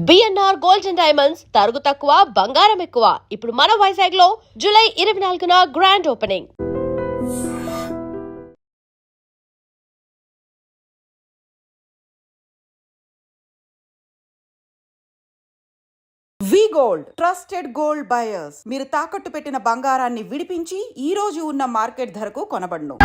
BNR gold and diamonds తరుగు తక్కువ బంగారం ఎక్కువ. ఇప్పుడు మన వైజాగ్ లో జూలై 24న గ్రాండ్ ఓపెనింగ్. వి గోల్డ్ ట్రస్టెడ్ గోల్డ్ బయర్స్. మీరు తాకట్టు పెట్టిన బంగారాన్ని విడిపించి ఈ రోజు ఉన్న మార్కెట్ ధరకు కొనబడును.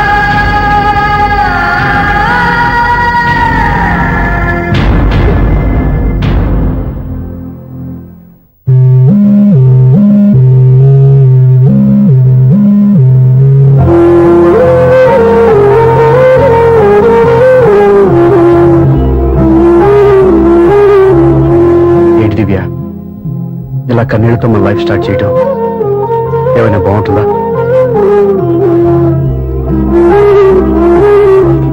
ఇలా కన్నీళ్లతో మన లైఫ్ స్టార్ట్ చేయడం ఏమైనా బాగుంటుందా?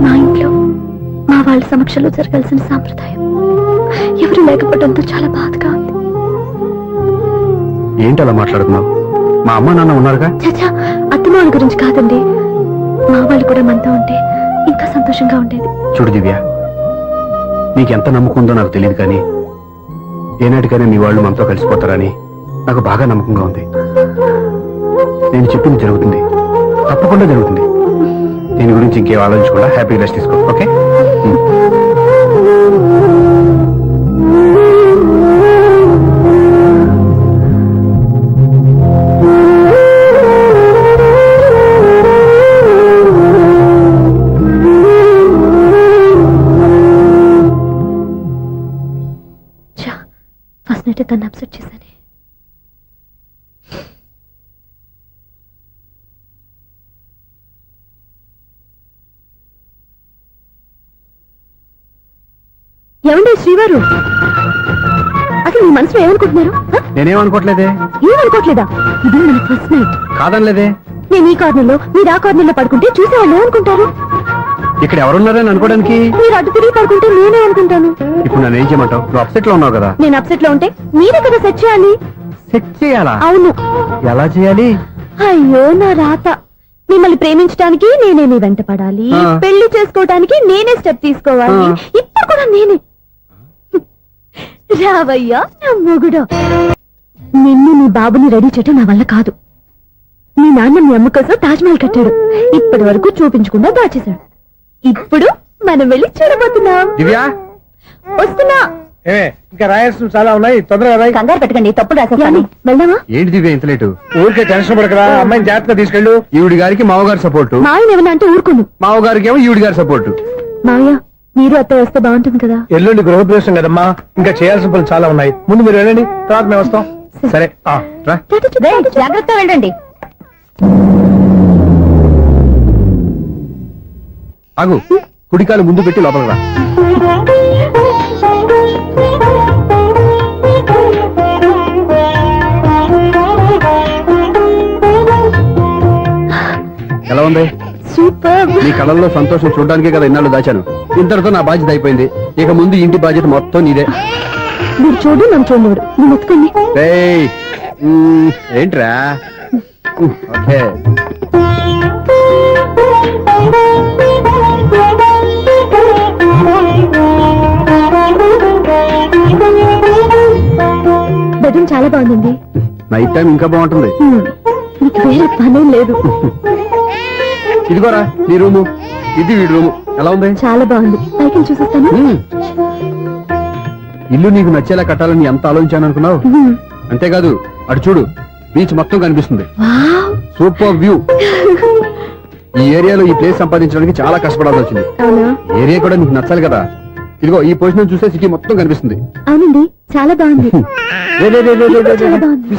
మా ఇంట్లో మా వాళ్ళ సమక్షంలో జరగాల్సిన సాంప్రదాయం ఎవరు లేకపోవడంతో చాలా బాధగా ఉంది. ఏంటి అలా మాట్లాడుతున్నావు? మా అమ్మ నాన్న ఉన్నారుగా. చచ్చా, అత్తమాల గురించి కాదండి, మా వాళ్ళు కూడా మనతో ఉంటే ఇంకా సంతోషంగా ఉండేది. చూడు దివ్య, నీకెంత నమ్మకం ఉందో నాకు తెలియదు, కానీ ఏనాటికైనా మీ వాళ్ళు మనతో కలిసిపోతారని నాకు బాగా నమ్మకంగా ఉంది. నేను చెప్పింది జరుగుతుంది, తప్పకుండా జరుగుతుంది. దీని గురించి ఇంకేం ఆలోచించకుండా హ్యాపీ రెస్ట్ తీసుకో, ఓకే? ఫస్ట్ నైట్ తను అప్సెట్ చేశాను. ఏమండి శ్రీవారు, అసలు మీ మనసులో ఏమనుకుంటున్నారు? నేనేమనుకోవట్లేదే. ఏమనుకోవట్లేదా? ఇది మన ఫస్ట్ నైట్. కాదనలేదే. నేను ఈ కార్నర్లో మీరు ఆ కార్నర్లో పడుకుంటే చూసేవాళ్ళు ఏమనుకుంటారు? ఇక్కడ ఎవరున్నారని అనుకోవడానికి మీరు అడ్డు తిరిగి పడుకుంటే నేనే అనుకుంటాను. ఇప్పుడు నన్ను ఏం చేయమంటావు? నువ్వు అప్సెట్ లో ఉన్నావు కదా. నేను అప్సెట్ లో ఉంటే మీరే కదా సెట్ చేయాలి. సెట్ చేయాలా? అవును. ఎలా చేయాలి? అయ్యో నా రాత. మిమ్మల్ని ప్రేమించడానికి నేనే మీ వెంట పడాలి, పెళ్లి చేసుకోవడానికి నేనే స్టెప్ తీసుకోవాలి. ఇప్పుడు కూడా నేనే. రావయ్యా నా మొగుడు. నిన్ను నీ బాబుని రెడీ చేయటం నా వల్ల కాదు. మీ నాన్న మీ అమ్మ కోసం తాజ్మహల్ కట్టాడు, ఇప్పటి వరకు చూపించకుండా దాచేశాడు. ఇప్పుడు మనం వెళ్ళి చూడబోతున్నాం. వస్తున్నా. ఇంకా రాయాల్సిన చాలా ఉన్నాయి, తొందరగా రాయి. కంగారు పెట్టకండి, తప్పుడు రాసేసాను. వెళ్దామా? ఏంటి దివ్య ఇంత లేటు? ఊరికే టెన్షన్ పడకరా, అమ్మాయిని జాగ్రత్తగా తీసుకెళ్ళు. ఈవిడి గారికి మావగారు సపోర్టు, మా ఆయన ఏమన్నా అంటే ఊరుకోను. మావగారికి ఏమో ఈవిడి గారి సపోర్టు. మావయ్య, మీరు అత్తయ్య వస్తే బాగుంటుంది కదా. ఎల్లుండి గృహప్రవేశం కదమ్మా, ఇంకా చేయాల్సిన పనులు చాలా ఉన్నాయి. ముందు మీరు వెళ్ళండి, తర్వాత మేము వస్తాం. సరే రా. జాగ్రత్త వెళ్ళండి. ఆగు, కుడికాలు ముందు పెట్టి లోపల రా. ఎలా ఉంది? సూపర్. నీ కళ్ళల్లో సంతోషం చూడడానికే కదా ఇన్నాళ్ళు దాచాను. ఇంతటితో నా బాధ్యత అయిపోయింది. ఇక ముందు ఇంటి బాధ్యత మొత్తం నీదే. మీరు చూడు, నన్ను చూడలేడు. నేను ఎత్తుకోండి. ఏంట్రా? ఓకే. బెడ్రూమ్ చాలా బాగుందండి. నైట్ టైం ఇంకా బాగుంటుంది. మీకు వేరే పనేం లేదు. ఇదిగోరా నీ రూము, ఇది వీడి రూము. ఎలా ఉంది? చాలా బాగుంది. పైకి చూసిస్తాను. ఇల్లు నీకు నచ్చేలా కట్టాలని ఎంత ఆలోచించాను అనుకున్నావు? అంతేకాదు, అటు చూడు, బీచ్ మొత్తం కనిపిస్తుంది. Super view. ఈ ఏరియాలో ఈ ప్లేస్ సంపాదించడానికి చాలా కష్టపడాల్సి వచ్చింది. ఏరియా కూడా నీకు నచ్చాలి కదా. ఇదిగో ఈ పొజిషన్ చూసే సిటీ మొత్తం కనిపిస్తుంది. అవునండి, చాలా బాగుంది. చాలా బాగుంది.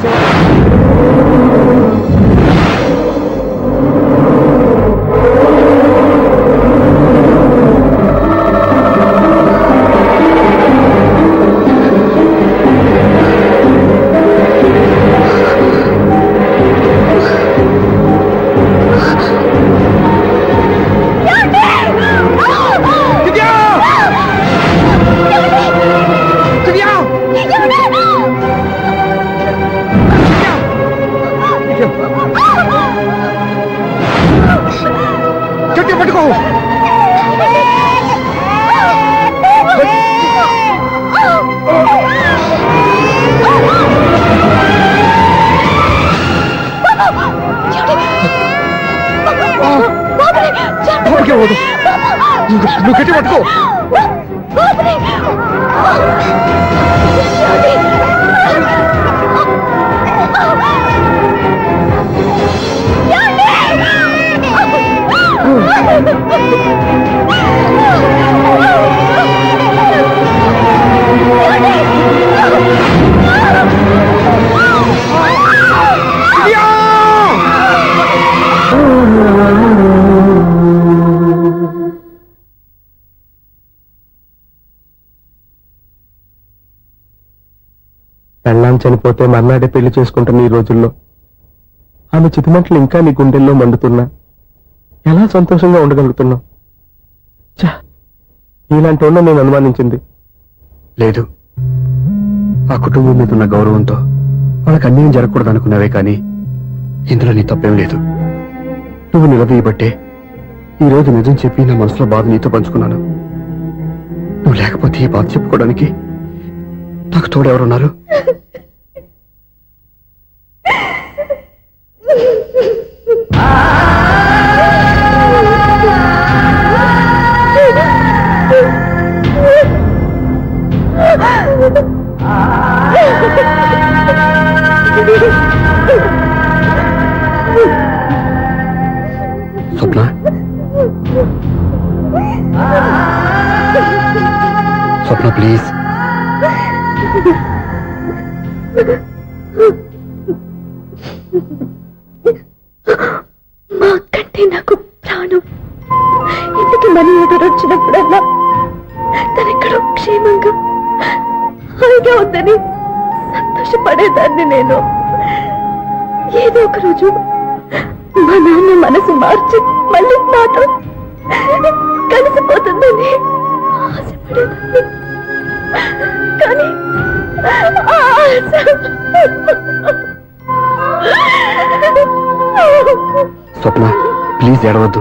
నువ్వు గట్టి పట్టుకో. పెళ్ళాం చనిపోతే మర్నాడే పెళ్లి చేసుకుంటున్న ఈ రోజుల్లో ఆమె చితిమంటలు ఇంకా నీ గుండెల్లో మండుతున్నా ఎలా సంతోషంగా ఉండగలుగుతున్నావు? ఛ, నీలాంటి వాళ్ళ నేను అనుమానించింది. లేదు, ఆ కుటుంబం మీద ఉన్న గౌరవంతో వాళ్ళకి అన్యాయం జరగకూడదు అనుకున్నావే కానీ ఇందులో నీ తప్పేం లేదు. నువ్వు నిలదీయబట్టే ఈ రోజు నిజం చెప్పి నా మనసులో బాధ నీతో పంచుకున్నాను. నువ్వు లేకపోతే ఈ బాధ చెప్పుకోవడానికి నాకు తోడెవరున్నారు? స్వప్న, స్వప్న ప్లీజ్. మా అక్కంటే నాకు ప్రాణం. ఇంటికి మనీ ఎదురు వచ్చినప్పుడల్లా తనెక్కడో క్షేమంగా హాయిగా ఉందని సంతోషపడేదాన్ని నేను. ఏదో ఒక రోజు మా నాన్న మనసు మార్చి మళ్ళీ నాతో కలిసిపోతుందని ఆశపడేదాన్ని. కానీ ఆ ఆశ స్వప్న ప్లీజ్ ఏడవద్దు.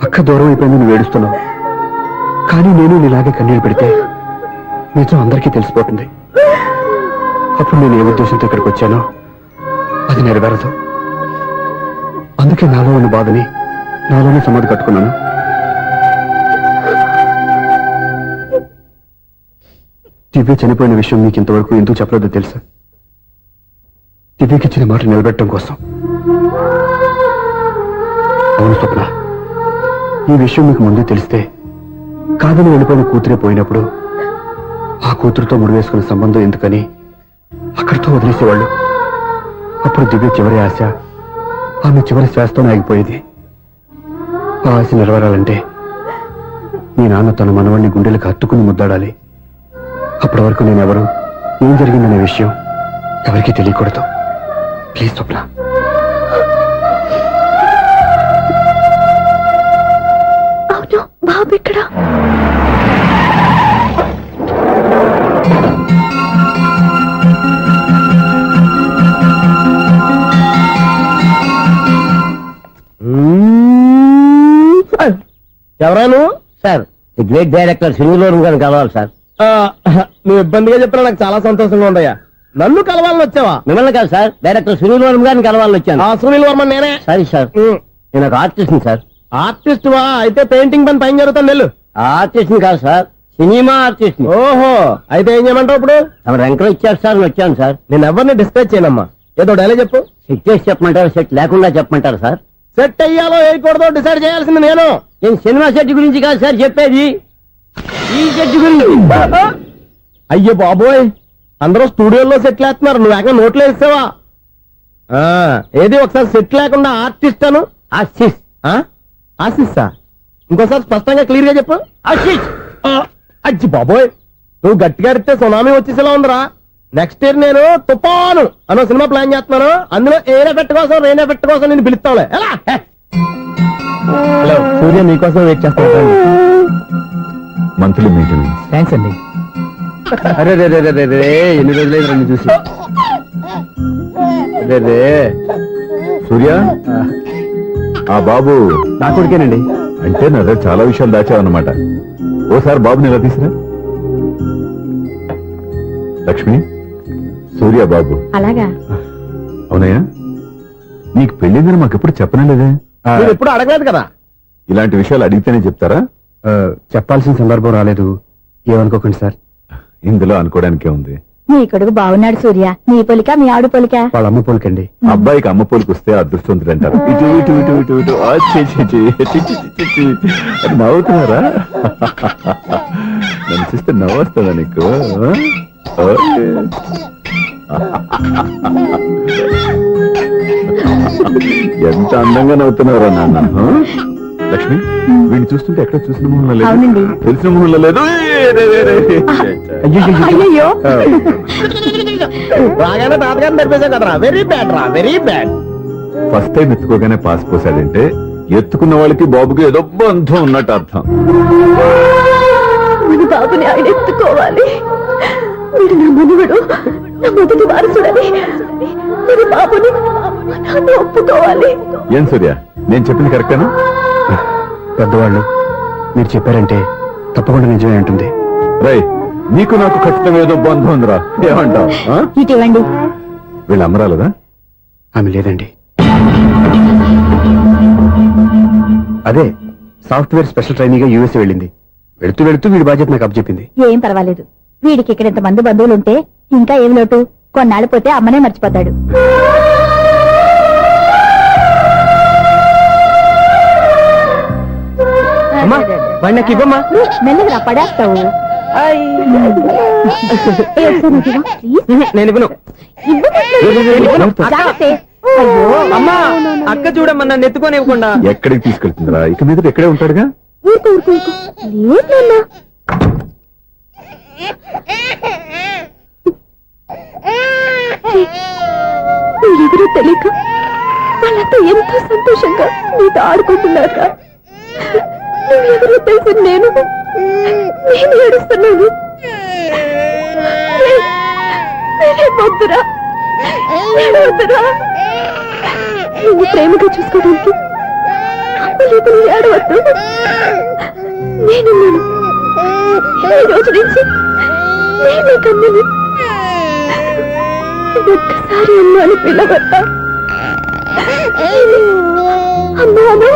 అక్క దూరం అయిపోయింది, నువ్వు ఏడుస్తున్నావు. కానీ నేను నీలాగే కన్నీళ్ళు పెడితే నిజం అందరికీ తెలిసిపోతుంది. అప్పుడు నేను ఏ ఉద్దేశంతో ఇక్కడికి వచ్చానో అది నెరవేరదు. అందుకే నాలో ఉన్న బాధని నాలోనే సమాధి కట్టుకున్నాను. దివ్య చనిపోయిన విషయం నీకు ఇంతవరకు ఎందుకు చెప్పలేదో తెలుసా? దివ్యకి ఇచ్చిన మాట నిలబెట్టడం కోసం. అవును స్వప్న, ఈ విషయం మీకు ముందే తెలిస్తే కాదని వెళ్ళిపోయిన కూతురే పోయినప్పుడు ఆ కూతురుతో ముడివేసుకున్న సంబంధం ఎందుకని అక్కడితో వదిలేసేవాళ్ళు. అప్పుడు దివ్య చివరి ఆశ ఆమె చివరి శ్వాసతోనే ఆగిపోయేది. ఆ ఆశ నెరవేరాలంటే మీ నాన్న తన మనవాణ్ణి గుండెలకు హత్తుకుని ముద్దాడాలి. అప్పటి వరకు నేనెవరు, ఏం జరిగిందనే విషయం ఎవరికీ తెలియకూడదు. ప్లీజ్ స్వప్న. అవును, బాబు ఇక్కడ. ఎవరాను? Sir the great director Srinivas గారిని కలవాలి సార్. నువ్వు ఇబ్బందిగా చెప్పినా నాకు చాలా సంతోషంగా ఉందయ్యా. నన్ను కలవాలని వచ్చావా? మిమ్మల్ని కాదు సార్, డైరెక్టర్ శ్రీనివాస్ గారిని కలవాలని వచ్చాను. ఆ సునీల్ వర్మ నేనే. సారీ సార్, నేను ఒక ఆర్టిస్ట్ సార్. ఆర్టిస్ట్ వా? అయితే పెయింటింగ్ పని పైన జరుగుతాను వెళ్ళు. ఆర్టిస్ట్ కాదు సార్, సినిమా ఆర్టిస్ట్. ఓహో, అయితే ఏం చేయమంటావు ఇప్పుడు? తమ ఎంకరేజ్ ఇచ్చారు సార్, వచ్చాను సార్. నేను ఎవరిని డిస్కస్ చేయనమ్మా. ఏదో డైలాగ్ చెప్పు. సెట్ చేసి చెప్పమంటారు, సెట్ లేకుండా చెప్పమంటారు సార్? సెట్ అయ్యాలో వేయకూడదో డిసైడ్ చేయాల్సింది నేను. నేను సినిమా సెట్ గురించి కాదు సార్ చెప్పేది, ఈ సెట్ గురించి. అయ్యో బాబోయ్, అందరూ స్టూడియోలో సెట్ లేస్తున్నారు, నువ్వు ఏకంగా నోట్లో వేస్తావా? ఏది ఒకసారి సెట్ లేకుండా ఆర్టిస్ట్ అను. ఆశిష్. ఆశిస్సా? ఇంకోసారి స్పష్టంగా క్లియర్ గా చెప్పు. ఆశిష్. అజ్జి బాబోయ్, నువ్వు గట్టిగా అడిగితే సునామీ వచ్చేసేలా ఉందిరా. నెక్స్ట్ ఇయర్ నేను తుఫాను అనో సినిమా ప్లాన్ చేస్తున్నాను. అందులో ఎయిర్ ఎఫెక్ట్ కోసం, రెయిన్ ఎఫెక్ట్ కోసం నేను పిలుస్తావులే. ఎలా? హలో సూర్య, నీకోసం వెయిట్ చేస్తాను. Monthly meeting. థ్యాంక్స్ అండి. అరే రే రే రే రే, ఎన్ని రోజులైంది రండి చూసి. రే రే సూర్య, ఆ బాబు నా కొడుకేనండి. అంటే నా దగ్గర చాలా విషయాలు దాచావన్నమాట. ఓసారి బాబుని ఇలా తీసురా. లక్ష్మి, సూర్య బాబు. అలాగా? అవునయ్యా, నీకు పెళ్ళిందని మాకెప్పుడు చెప్పనలేదే? మీరు ఎప్పుడు అడగలేదు కదా. ఇలాంటి విషయాలు అడిగితేనే చెప్తారా? చెప్పాల్సిన సందర్భం రాలేదు, ఏమనుకోకండి సార్. ఇందులో అనుకోవడానికే ఉంది. నీ కొడుకు బాగున్నాడు సూర్య. నీ పొలిక మీ ఆడు పొలిక. వాళ్ళ అమ్మ పోలికండి. అబ్బాయికి అమ్మ పోలికి వస్తే అదృష్టవంతుడు అంటారు. ఇటు ఇటు ఇటు ఇటు ఇటు ఆ, ఛీ, ఛీ, ఛీ, ఛీ, ఛీ, ఛీ, ఛీ. అది నవ్వుతున్నారా? నన్ను చూస్తే నవ్వు వస్తుందా నీకు? ఓకే. ఎంత అందంగా నవ్వుతున్నారా నాన్న? లక్ష్మి, వీడిని చూస్తుంటే ఎక్కడ చూసిన మొహంలో లేదు, అవునండి. తెలిసిన మొహంలో లేదు. అయ్యయ్యో. బాగానే తాతగారిని నడిపేశావు కదరా. వెరీ బ్యాడ్ రా, వెరీ బ్యాడ్. ఫస్ట్ టైం ఎత్తుకోగానే పాస్ పోసాడంటే ఎత్తుకున్న వాళ్ళకి బాబుకి ఏదో బంధం ఉన్నట్టు అర్థం. మన బాబుని ఆయన ఎత్తుకోవాలి. వీడు నా మనువడు, నా మొదటి వారసుడని మన బాబుని మా నాన్న ఒప్పుకోవాలి. ఏం సూర్య, నేను చెప్పింది కరెక్టేనా? పెద్దవాళ్ళు మీరు చెప్పారంటే తప్పకుండా నిజమే ఉంటుంది. రై, నీకు నాకు ఖచ్చితంగా ఏదో బంధం ఉందిరా, ఏమంటావు? ఇటీవండి. వీళ్ళు అమరాలదా? ఆమె లేదండి. అదే సాఫ్ట్వేర్ స్పెషల్ ట్రైనింగ్ గా యూఎస్ వెళ్ళింది. వెళుతూ వెళుతూ వీడి బాధ్యత నాకు అప్పచెప్పింది. ఏం పర్వాలేదు. వీడికి ఇక్కడ ఇంతమంది బంధువులుంటే ఇంకా ఏం లోటు. కొన్నాళ్ళు పోతే అమ్మనే మర్చిపోతాడు. అమ్మా, వాడిని నాకు ఇవ్వమ్మా. మెల్లగా పడేస్తావు. నేను ఇవ్వను. అమ్మా, అక్క చూడమ్మా, నన్ను ఎత్తుకొని ఇవ్వకుండా. ఎక్కడికి తీసుకెళ్తుందిరా? ఇక మీద ఇక్కడే ఉంటాడుగా. ఊరుకో ఊరుకో ఊరుకో. లేదు నాన్న. మీరెవరో తెలియక వాళ్ళంతా ఎంతో సంతోషంగా నీతో ఆడుకుంటున్నారా? నువ్వెవరో తెలిసి నేను ఏడుస్తున్నాను. వద్దురా, వద్దురా. నువ్వు ప్రేమగా చూసుకోవడానికి అమ్మలేదు, ఏడవద్దు. నేనున్నాను. ఈ రోజు నుంచి నేనే కన్నని. ఒక్కసారి అమ్మాని పిలవద్దా? అమ్మాను.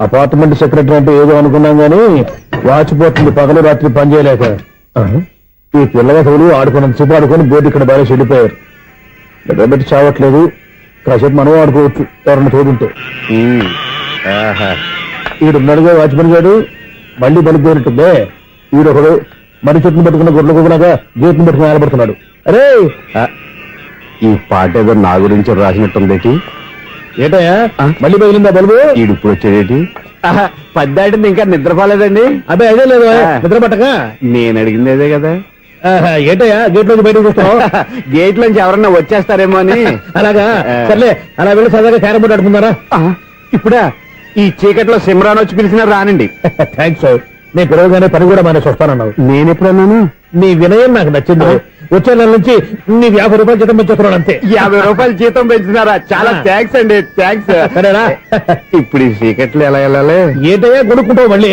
అపార్ట్మెంట్ సెక్రటరీ అంటే ఏదో అనుకున్నాం గానీ వాచిపోతుంది పగలు రాత్రి పని చేయలేక. ఈ పిల్లగతులు ఆడుకున్నంతసేపు ఆడుకొని బోర్డు ఇక్కడ బాగా చెడిపోయారు. నిద్రబెట్టి చావట్లేదు. కాసేపు మనం ఆడుకోవచ్చు ఎవరన్నా తోడుంటే. ఈడున్నాడుగా వాచ్మెన్ గారు, మళ్ళీ బలిపోయినట్టుందే. ఈడొకడు మరి చెట్టును పట్టుకున్న గొడ్ల కుక్కలాగా గేట్ను పట్టుకుని ఆడబడుతున్నాడు. అరే, ఈ పాట ఏదో నా గురించి రాసినట్టుంది. ఏటయ్యా మళ్ళీ బదిలిందా బలుబు? ఈడు ఇప్పుడు వచ్చేదేటి? పద్దాటింది ఇంకా నిద్రపోలేదండి. అదే అదే లేదు నిద్ర పట్టక. నేను అడిగింది అదే కదా. ఏటయ్యా గేట్ లోకి బయటకు చూస్తావు? గేట్ లోంచి ఎవరన్నా వచ్చేస్తారేమో అని. అలాగా, సర్లే అలా వెళ్ళి సరదాగా క్యారం బోర్డు ఆడుకుందారా? ఇప్పుడా? ఈ చీకట్లో సిమ్రాన్ వచ్చి పిలిచినా రానండి. థ్యాంక్స్. నేను పిలవగానే పని కూడా మానేసి వస్తానన్నావు. నేను ఎప్పుడన్నాను? నీ వినయం నాకు నచ్చింది. వచ్చే నెల నుంచి నీకు 50 రూపాయలు జీతం పెంచుతున్నాను అంతే. 50 రూపాయలు జీతం పెంచినారా? చాలా థ్యాంక్స్ అండి, థ్యాంక్స్. సరేనా? ఇప్పుడు ఈ చీకట్లు ఎలా వెళ్ళాలి? ఏంటయ్యా కొనుక్కుంటావు మళ్ళీ?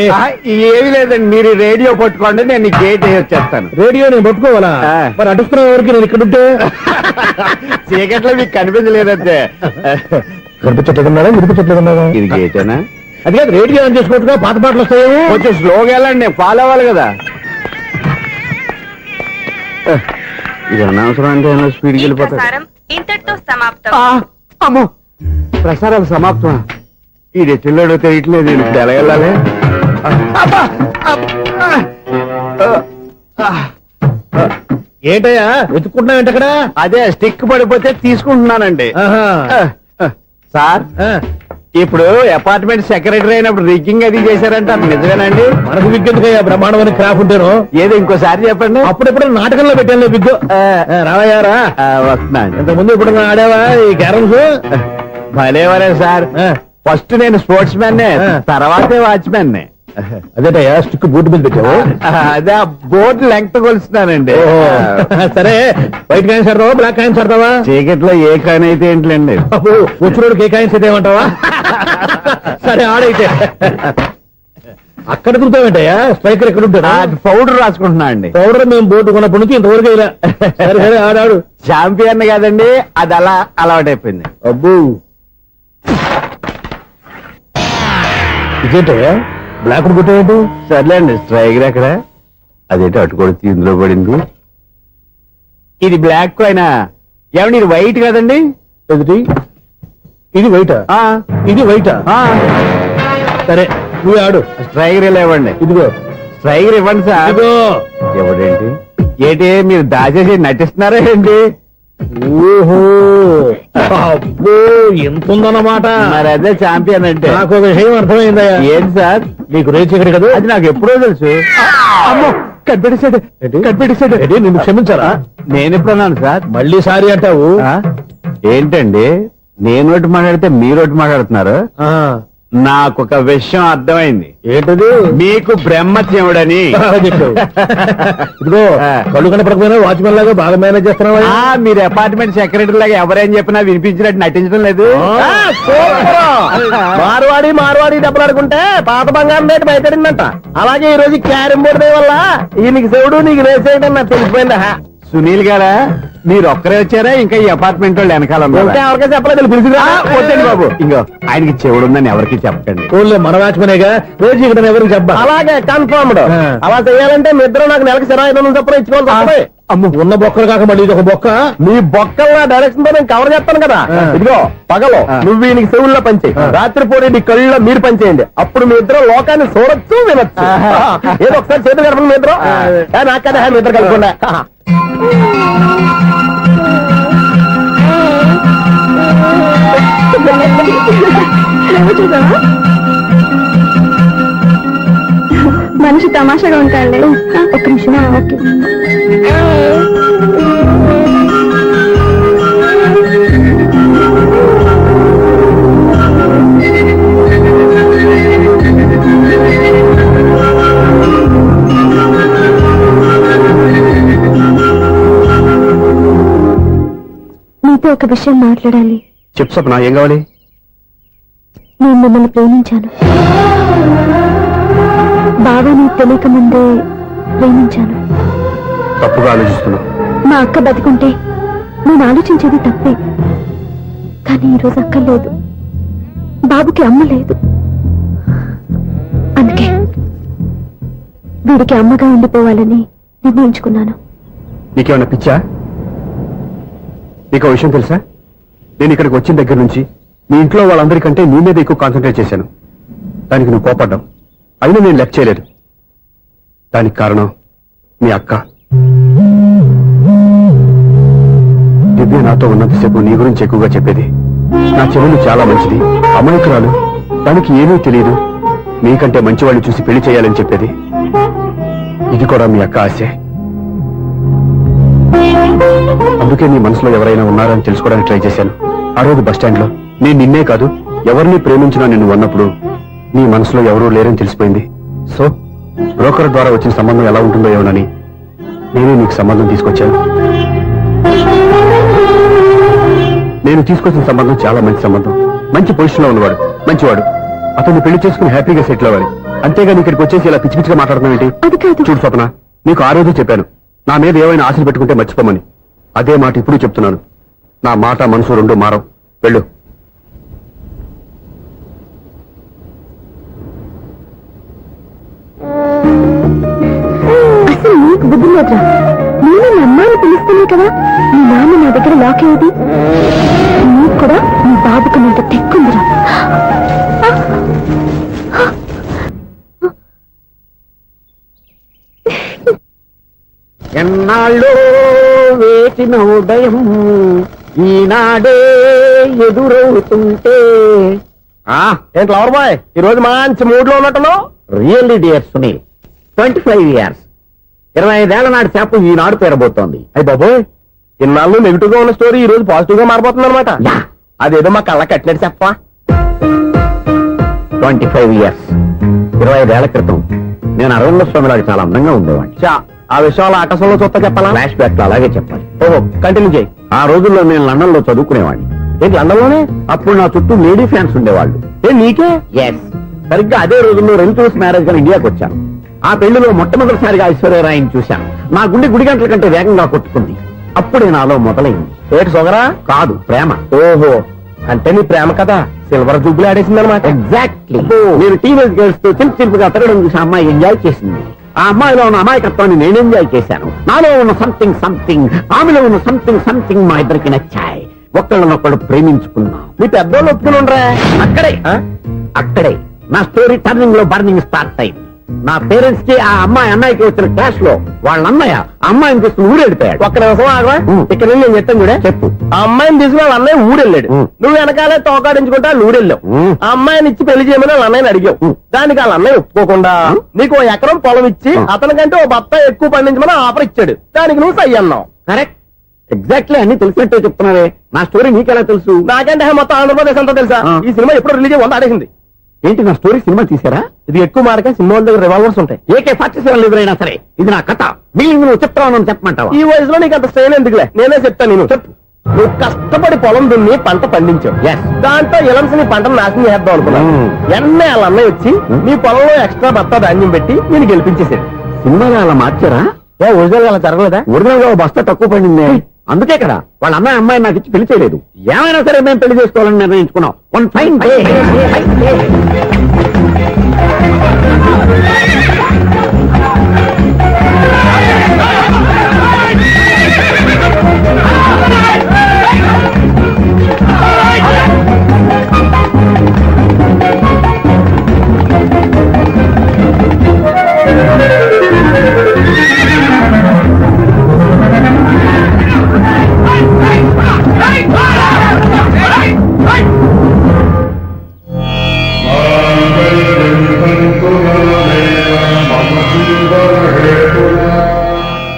ఏమి లేదండి, మీరు రేడియో పట్టుకోండి, నేను గేట్ వచ్చేస్తాను. రేడియో నేను పట్టుకోవాలా? మరి అడుస్తున్న వరకు నేను ఇక్కడ ఉంటే చీకట్లో మీకు కనిపించలేదంటే. కనిపించట్లేదన్నారా వినిపించట్లేదన్నారా? ఇది గేటేనా? అది కాదు, రేడియో ఆన్ చేసుకోవచ్చుగా, పాత పాటలు వస్తాయి. కొంచెం స్లోగా వెళ్ళండి, నేను ఫాలో అవ్వాలి కదా. ఇది అనవసరం అంటే స్పీడ్కి వెళ్ళిపోతాడు. ఇంతటితో సమాప్తం. అమ్మో, ప్రసారాలు సమాప్తం. ఈ రెట్టిల్లోడో తెలియట్లేదు, ఇప్పుడు ఎలా వెళ్ళాలి? ఏంటయ్యా వెతుక్కుంటున్నావు ఏంటి అక్కడ? అదే స్టిక్ పడిపోతే తీసుకుంటున్నానండి. సార్, ఇప్పుడు అపార్ట్మెంట్ సెక్రటరీ అయినప్పుడు రిగ్గింగ్ అది చేశారంటే అది నిజమేనండి? మనకు విగ్గెందుకయ్యా బ్రహ్మాండమైన క్రాఫ్ ఉంటాను. ఏదో ఇంకోసారి చెప్పండి. అప్పుడెప్పుడు నాటకంలో పెట్టాను విగ్గు. రావయ్యారా? వస్తున్నాను. ఇంతకుముందు ఇప్పుడు ఆడావా ఈ క్యారమ్స్? భలేవరే సార్. ఫస్ట్ నేను స్పోర్ట్స్ మ్యాన్, తర్వాతే వాచ్మెన్. అదేటయ్యా స్టిక్ బూట్ మీద పెట్టావు? అదే ఆ బోర్డు లెంగ్త్ కొలుస్తున్నానండి. సరే, వైట్ కాయిన్స్ ఆడతావా బ్లాక్ కాయిన్స్ ఆడతావా? చీకట్లో ఏ కాయిన్ అయితే ఏంటిలేండి. వచ్చినోడికి ఏ కాయిన్స్ అయితే ఏమంటావా? సరే ఆడైతే. అక్కడ తిరుగుతావేంటయ్యా స్ట్రైకర్ ఎక్కడ ఉంటాడా పౌడర్ రాసుకుంటున్నా అండి. పౌడర్ మేము బోర్డు కొన్నప్పటి నుంచి ఇంతవరకు ఇలా సరే సరే ఆడాడు. చాంపియన్ కాదండి, అది అలా అలవాటైపోయింది. అబ్బు ఇదేంటయ్యా బ్లాక్ కొట్టాయంటే సర్లేండి, స్ట్రైకర్ ఎక్కడ? అదేంటి అటు కొడితే ఇందులో పడింది. ఇది బ్లాక్ అయినా ఏమండి, ఇది వైట్ కదండి? ఎదుటి ఇది వైటా ఆ, ఇది వైటా ఆ. సరే నువ్వు ఆడు. స్ట్రైకర్ ఇలా ఇవ్వండి. ఇదిగో స్ట్రైకర్ ఇవ్వండి సార్. ఇదిగో ఎవడేంటి ఏంటి మీరు దాచేసి నటిస్తున్నారా ఏంటి? ఓహో అబ్బో ఎంత ఉందన్నమాట. మరి అదే చాంపియన్ అంటే. నాకు ఒక విషయం అర్థమైందయ్యా. ఏంటి సార్? నీకు రేచి ఇక్కడ కదా. అది నాకు ఎప్పుడో తెలుసు. అమ్మో కనిపెట్టేశాడు కనిపెట్టేశాడు. నిన్ను క్షమించారా? నేను ఎప్పుడన్నాను సార్? మళ్ళీ సారీ అంటావు. ఆ? ఏంటండి నేను ఒకటి మాట్లాడితే మీరు ఒకటి మాట్లాడుతున్నారు. ఆ, నాకు ఒక విషయం అర్థమైంది. ఏంటది? మీకు బ్రహ్మత్యముడని. బాగా చెప్పావు. ఇదిగో కళ్ళు కనపడకపోయినా వాచ్మెన్ లాగా బాగా మేనేజ్ చేస్తున్నావా? ఆ, మీరు అపార్ట్మెంట్ సెక్రటరీ లాగా ఎవరేం చెప్పినా వినిపించినట్టు నటించడం లేదు. మార్వాడి మార్వాడి దెబ్బలాడుకుంటే పాత బంగారం రేటు బయటడిందంట. అలాగే ఈ రోజు క్యారం బోర్డు దే వల్ల ఈయనకి శివుడు నీకు రేసేయడం నాకు తెలిసిపోయిందా. సునీల్ గారా, మీరు ఒక్కరే వచ్చారా ఇంకా ఈ అపార్ట్మెంట్ వాళ్ళు వెనకాల ఉన్నారా? ఇంకా ఎవరికైనా చెప్పలేదు పిలిచిరా. వద్దండి బాబు, ఇంకో ఆయనకి చెవుడుందని ఎవరికి చెప్పకండి. ఓన్లీ మన వాచ్మనేగా రోజు ఇక్కడ ఎవరికి చెప్పా. అలాగే కన్ఫర్మ్డ్. అలా చేయాలంటే మీ ఇద్దరు నాకు నెలకి 500 చొప్పున ఇచ్చుకోవాలి. అమ్మ ఉన్న బొక్కలు కాక మళ్ళీ ఇది ఒక బొక్క. నీ బొక్కల డైరెక్షన్ తో నేను కవర్ చేస్తాను కదా. ఇదిగో పగలో నువ్వు ఈయనకి చెవుల్లో పంచే, రాత్రిపూట నీ కళ్ళలో మీరు పనిచేయండి. అప్పుడు మీ ఇద్దరు లోకాన్ని చూడొచ్చు వినొచ్చు. ఏదో ఒకసారి చేతులు కలపండి మీ ఇద్దరు. నాకు కదా మీ ఇద్దరు కలపకుండా. మనిషి తమాషాగా ఉంటాడు. ఒక్క నిమిషం. ఓకే మీతో ఒక విషయం మాట్లాడాలి. చెప్పు సప్న, ఏం కావాలి? నేను మిమ్మల్ని ప్రేమించాను. బాగా నీకు తెలియక ముందే ప్రేమించాను. తప్పుగా ఆలోచిస్తున్నా. మా అక్క బతికుంటే నేను ఆలోచించేది తప్పే. కానీ ఈరోజు అక్క లేదు, బాబుకి అమ్మ లేదు. అందుకే వీడికి అమ్మగా ఉండిపోవాలని నిర్ణయించుకున్నాను. నీకేమన్నా పిచ్చా? నీకు విషయం తెలుసా? నేను ఇక్కడికి వచ్చిన దగ్గర నుంచి మీ ఇంట్లో వాళ్ళందరికంటే నీ మీద ఎక్కువ కాన్సన్ట్రేట్ చేశాను. దానికి నువ్వు కోపడ్డావు, అయినా నేను లెక్క చేయలేదు. దానికి కారణం మీ అక్క. దివ్య నాతో ఉన్నంతసేపు నీ గురించి ఎక్కువగా చెప్పేది. నా చెల్లెలు చాలా మంచిది, అమాయకురాలు, దానికి ఏమీ తెలియదు, నీకంటే మంచివాడిని చూసి పెళ్లి చేయాలని చెప్పేది. ఇది కూడా మీ అక్క ఆశే. అందుకే నీ మనసులో ఎవరైనా ఉన్నారని తెలుసుకోవడానికి ట్రై చేశాను. ఆ రోజు బస్టాండ్ లో నేను నిన్నే కాదు ఎవరిని ప్రేమించినా నిన్ను అన్నప్పుడు నీ మనసులో ఎవరూ లేరని తెలిసిపోయింది. సో బ్రోకర్ ద్వారా వచ్చిన సంబంధం ఎలా ఉంటుందో ఏమోనని నేనే నీకు సంబంధం తీసుకొచ్చాను. నేను తీసుకొచ్చిన సంబంధం చాలా మంచి సంబంధం. మంచి పొజిషన్ లో ఉన్నవాడు, మంచివాడు. అతన్ని పెళ్లి చేసుకుని హ్యాపీగా సెటిల్ అవ్వాలి. అంతేగాని ఇక్కడికి వచ్చేసి ఇలా పిచ్చి పిచ్చిగా మాట్లాడతాం ఏంటి? అది కాదు. చూడు స్వప్న, నీకు ఆ రోజు చెప్పాను నా మీద ఏమైనా ఆశలు పెట్టుకుంటే మర్చిపోమని. అదే మాట ఇప్పుడు చెప్తున్నాను. నా మాట మనసు రెండు మారవు. వెళ్ళు. అసలు నీకు బుద్ధి లేదురా. నేను మీ అమ్మాయిని పిలుస్తానే కదా మీ నాన్న నా దగ్గర లాక్ అయ్యేది. నీకు కూడా నీ బాబుకు నీంత తెక్కుందిరా. ఎన్నాళ్ళు వేసిన ఉదయం ఈనాడే ఎదురవుతుంటే. ఏంటి లవర్ బాయ్, ఈ రోజు మంచి మూడ్ లో ఉన్నట్టున్నావు. రియల్లీ డియర్ సునీల్, 25 years 25 ఏళ్ల నాటి చేప ఈనాడు పేరబోతోంది. అయ్యి బాబోయ్, ఇన్నాళ్ళు నెగిటివ్ గా ఉన్న స్టోరీ ఈ రోజు పాజిటివ్ గా మారిపోతుంది అనమాట. అదేదో మా కళ్ళ కట్టినట్టు చెప్పా. 25 years 25 ఏళ్ల క్రితం నేను అరవింద స్వామి లాగా చాలా అందంగా ఉండేవాడిని. ఆ విషయాలు ఆకాశంలో చూస్తా చెప్పాలా? ఫ్లాష్ బ్యాక్ అలాగే చెప్పాలి. ఓహో, కంటిన్యూ చేయి. ఆ రోజుల్లో నేను లండన్ లో చదువుకునేవాడిని. ఏంటి లండన్ లోనే? అప్పుడు నా చుట్టూ లేడీ ఫ్యాన్స్ ఉండేవాళ్ళు. ఏ నీకే? ఎస్, సరిగ్గా అదే రోజుల్లో రిలేటివ్స్ మ్యారేజ్ గా ఇండియాకి వచ్చాను. ఆ పెళ్లిలో మొట్టమొదటిసారిగా ఐశ్వర్యరాయని చూశాను. నా గుండె గుడి గంటల కంటే వేగంగా కొట్టుకుంది. అప్పుడే నాలో మొదలైంది. ఏటి సొగరా? కాదు, ప్రేమ. ఓహో, అంటే నీ ప్రేమ కదా సిల్వర్ జూబ్లీ ఆడేసింది అనమాట. ఎగ్జాక్ట్లీ. నేను టీనేజ్ గర్ల్స్ తో చిలుపుగా తిరగడం చూసి ఆ అమ్మాయి ఎంజాయ్ చేసింది. ఆ అమ్మాయిలో ఉన్న అమాయకత్వాన్ని నేను ఎంజాయ్ చేశాను. నాలో ఉన్న సంథింగ్ ఆమెలో ఉన్న సంథింగ్ మా ఇద్దరికి నచ్చాయి. ఒక్కళ్ళనొక్కడు ప్రేమించుకున్నాం. మీ పెద్దోళ్ళు ఒప్పుకుని ఉండరా? అక్కడే నా స్టోరీ టర్నింగ్ లో బర్నింగ్ స్టార్ట్ అయింది. నా పేరెంట్స్ కి ఆ అమ్మాయి అన్నయ్యకి వచ్చిన క్లాష్ లో వాళ్ళ అన్నయ్య ఆ అమ్మాయిని తీసుకుని ఊరెళ్ళిపోయాడు. ఒక్క నిమిషం ఆగవా? ఇక్కడ నేను చెప్తాను కూడా. చెప్పు. ఆ అమ్మాయిని తీసుకుని వాళ్ళ అన్నయ్య ఊరెళ్ళాడు. నువ్వు వెనకాలే తోకాడించుకుంటా ఊరెళ్ళావు. ఆ అమ్మాయిని ఇచ్చి పెళ్లి చేయమని వాళ్ళ అన్నయ్యని అడిగావు. దానికి వాళ్ళ అన్నయ్య ఒప్పుకోకుండా నీకు 1 ఎకరం పొలం ఇచ్చి అతనికంటే 1 బత్తాయి ఎక్కువ పండించమని ఆఫర్ ఇచ్చాడు. దానికి నువ్వు సై అన్నావు. కరెక్ట్. ఎగ్జాక్ట్లీ అన్ని తెలిసినట్టే చెప్తున్నావే. నా స్టోరీ నీకెలా తెలుసు? నాకంటే మొత్తం ఆంధ్రప్రదేశ్ అంతా తెలుసా? ఈ సినిమా ఎప్పుడు రిలీజ్ 100 ఆడేసింది. ఏంటి, నా స్టోరీ సినిమా తీసారా? ఇది ఎక్కువ మార్కే సినిమా వాళ్ళ దగ్గర రివాల్వర్స్ ఉంటాయి. AK-47 ఎదురైనా సరే ఇది నా కథ. బిల్డింగ్ నువ్వు చెప్తావు చెప్పమంటావా? ఈ వయసులో నీకు అంత స్ట్రెయిన్ ఎందుకులే, నేనే చెప్తాను. నేను చెప్పు. నువ్వు కష్టపడి పొలం దున్ని పంట పండించావు. Yes. దాంతో ఇలమ్స్ నీ పంటను నాశనం చేద్దాం అనుకున్నావు. ఎన్నే వాళ్ళ అన్నయ్య వచ్చి నీ పొలంలో ఎక్స్ట్రా బత్తా ధాన్యం పెట్టి నేను గెలిపించేసాడు. సినిమాలో అలా మార్చారా? ఒరిజినల్ అలా జరగలేదా? ఒరిజినల్ గా ఓ బస్తా తక్కువ పడింది. అందుకే కదా వాళ్ళ అమ్మాయి నాకు ఇచ్చి పెళ్లి చేయలేదు. ఏమైనా సరే మేము పెళ్లి చేసుకోవాలని నిర్ణయించుకున్నాం. One fine day.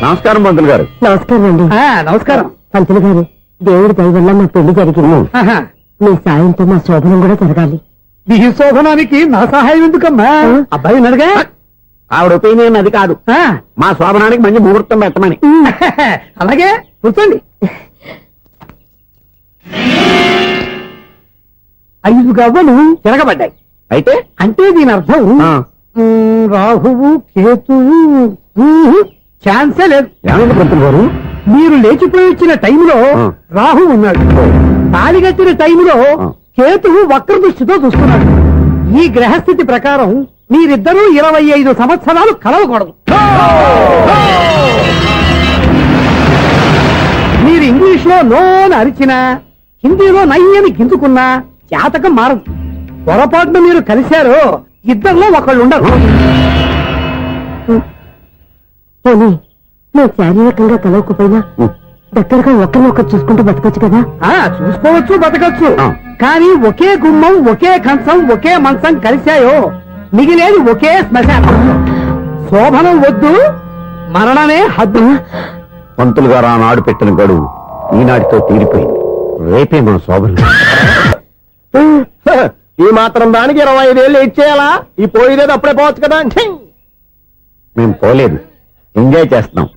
నమస్కారం పంతులు గారు. నమస్కారం అండి. నమస్కారం. పంతులు గారు, దేవుడి దయ వల్ల మా పెళ్లి జరిగింది. మీ సాయంతో మా శోభనం కూడా జరగాలి. ఈ శోభనానికి నా సహాయం ఎందుకమ్మా? అబ్బాయి నడగా ఆవిడ ఒపీనియన్ అది కాదు. మా శోభనానికి మంచి ముహూర్తం పెట్టమని. అలాగే కూర్చోండి. 5 గవ్వలు తిరగబడ్డాయి. అయితే అంటే దీని అర్థం రాహువు కేతువు ఛాన్సే లేదు. ఏమైంది పంతులు గారు? మీరు లేచిపోయి వచ్చిన టైంలో రాహు ఉన్నాడు. తాళిగట్టిన టైంలో కేతువు వక్ర దృష్టితో చూస్తున్నాడు. ఈ గ్రహస్థితి ప్రకారం మీరిద్దరూ 25 సంవత్సరాలు కలవకూడదు. మీరు ఇంగ్లీష్ లో నోని అరిచినా, హిందీలో నయ్యని గింజుకున్నా జాతకం మారదు. పొరపాటున మీరు కలిశారో ఇద్దరిలో ఒకళ్ళు ఉండరు. పోనీ నువ్వు శారీరకంగా కలవకపోయినా దగ్గరగా ఒకరినొకరు చూసుకుంటూ బతకొచ్చు కదా. చూసుకోవచ్చు, బతకచ్చు. కానీ ఒకే గుమ్మం, ఒకే కంచం, ఒకే మంచం కలిశాయో మిగిలేది ఒకే శ్మశానం. శోభనం వద్దు, మరణమే హద్దు. పంతులు గారు ఆనాడు పెట్టిన గడువు ఈనాటితో తీరిపోయింది. రేపే మన శోభనం. ఈ మాత్రం దానికి 25 ఏళ్ళు ఇచ్చేయాలా? ఈ పోయేదేది అప్పుడే పోవచ్చు కదా. మేము పోలేదు, ఎంజాయ్ చేస్తున్నాం.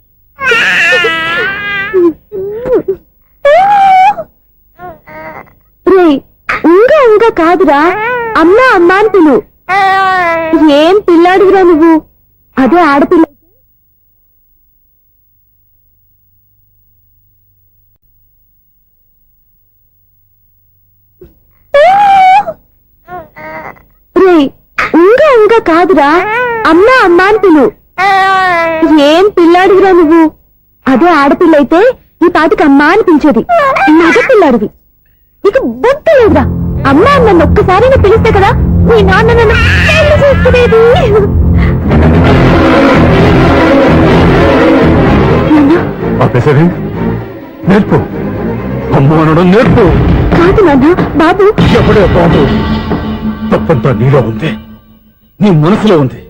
ఇంకా కాదురా, అమ్మా అమ్మా అని పిలు. ఏం పిల్లాడివిరా నువ్వు? అదే ఆడపిల్ల. ఇంకా కాదురా, అమ్మా అమ్మా అని పిలు. ఏం పిల్లాడివిరా నువ్వు? అదే ఆడపిల్ల అయితే ఈ పాటికి అమ్మా అని పిలిచేది. మగ పిల్లాడివి. నీకు బుద్ధి లేదురా. అమ్మా నన్ను ఒక్కసారైనా పిలిస్తే కదా నీ నాన్న నన్ను పెళ్లి చేసుకునేది. నేర్పు, అమ్మ అనడం నేర్పు. కాదు నాన్న, బాబు. ఎప్పుడే బాబు, తప్పంతా నీలో ఉంది, నీ మనసులో ఉంది.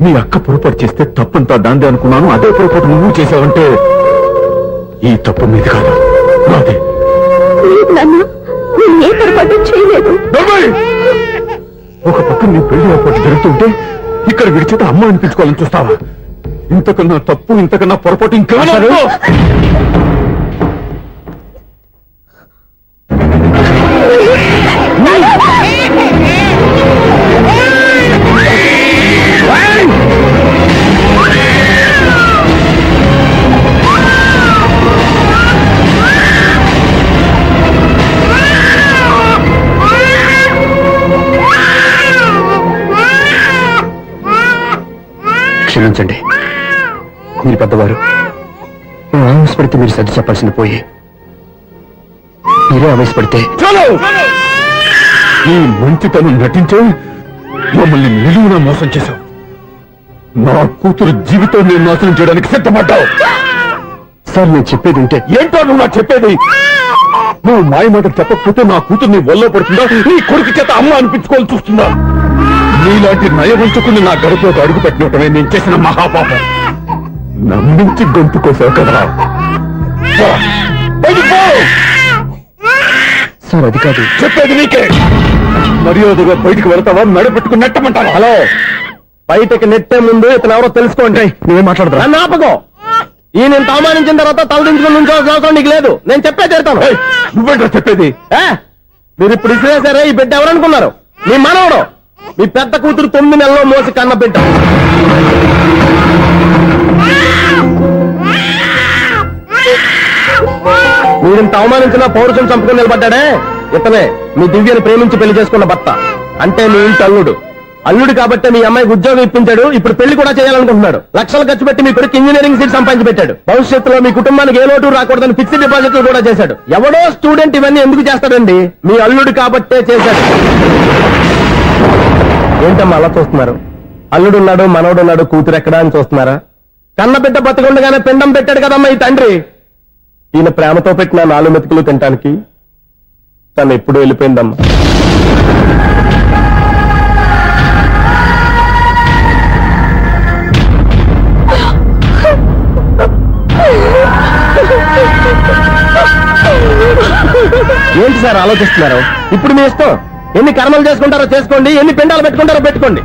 మీ అక్క పొరపాటు చేస్తే తప్పంతా దాందే అనుకున్నాను. అదే పొరపాటు నువ్వు చేసావంటే ఈ తప్పు మీది కాదు, నాదే. లేదు నాన్న, నేను ఏ పొరపాటు చేయలేదు. ఒక పక్క నీ పెళ్లి ఏర్పాటు జరుగుతుంటే ఇక్కడ విడిచేత అమ్మ అనిపించుకోవాలని చూస్తావా? ఇంతకన్నా తప్పు, ఇంతకన్నా పొరపాటు ఇంకేమన్నా? క్షమించండి. మీరు పెద్దవారు. నేను ఆవేశపడితే మీరు సర్ది చెప్పాల్సింది పోయి మీరే ఆవేశపడితే ఈ మంచితనం నటించే మమ్మల్ని నిలువున మోసం చేశావు. నా కూతురు జీవితం నేను నాశనం చేయడానికి సిద్ధపడ్డావు. సార్ నేను చెప్పేది ఉంటే ఏంటో నువ్వు నాకు చెప్పేది? నువ్వు మాయ మాట చెప్పకపోతే నా కూతుర్ని ఒళ్ళో పడుతుందా, నీ కొడుకు చేత అమ్మ అనిపించుకోవాలని చూస్తుందా? నీలాంటి నయవంచుకుని నా గడపలోకి అడుగు పెట్టినటమే నేను చేసిన మహాపాపం. నమ్మించి గొంతు కోసావు కదా. పో, బయటికి పో. సార్ అది కాదు. చెప్పేది నీకే. మర్యాదగా బయటికి వెళ్తావా, మెడపెట్టుకుని నెట్టమంటావా? హలో, బయటకి నెట్టే ముందు ఇతను ఎవరో తెలుసుకోండి. నువ్వేం మాట్లాడతా? నన్ను ఆపకో. ఈ నేను అవమానించిన తర్వాత తలదించుకుని నుంచోవాల్సిన అవసరం నీకు లేదు. నేను చెప్పే తీరుతాను. నువ్వేంటో చెప్పేది? మీరు ఇప్పుడు ఇసిరేసారే, ఈ బిడ్డ ఎవరనుకున్నారు? మీ మనవడు, మీ పెద్ద కూతురు 9 నెలల్లో మోసి కన్న బిడ్డ. మీరింత అవమానించిన పౌరుషం చంపుకుని నిలబడ్డాడే ఇతనే మీ దివ్యని ప్రేమించి పెళ్లి చేసుకున్న భర్త. అంటే మీ ఇంటి అల్లుడు. అల్లుడు కాబట్టి మీ అమ్మాయికి ఉద్యోగం ఇప్పించాడు. ఇప్పుడు పెళ్లి కూడా చేయాలనుకుంటున్నాడు. లక్షలు ఖర్చు పెట్టి మీ కొడుకు ఇంజనీరింగ్ సీట్ సంపాదించి పెట్టాడు. భవిష్యత్తులో మీ కుటుంబానికి ఏ లోటు రాకూడదని ఫిక్స్డ్ డిపాజిట్లు కూడా చేశాడు. ఎవడో స్టూడెంట్ ఇవన్నీ ఎందుకు చేస్తాడండి? మీ అల్లుడు కాబట్టే చేశాడు. ఏంటమ్మా అలా చూస్తున్నారు? అల్లుడున్నాడు, మనవడున్నాడు, కూతురు ఎక్కడా అని చూస్తున్నారా? కన్న బిడ్డ బతికుండగానే పిండం పెట్టాడు కదమ్మా ఈ తండ్రి. ఈయన ప్రేమతో పెట్టిన 4 మెతుకులు తినటానికి తను ఎప్పుడు వెళ్ళిపోయిందమ్మా. ఏంటి సార్ ఆలోచిస్తున్నారు? ఇప్పుడు మీ ఇష్టం. ఎన్ని కర్మలు చేసుకుంటారో చేసుకోండి, ఎన్ని పిండాలు పెట్టుకుంటారో పెట్టుకోండి.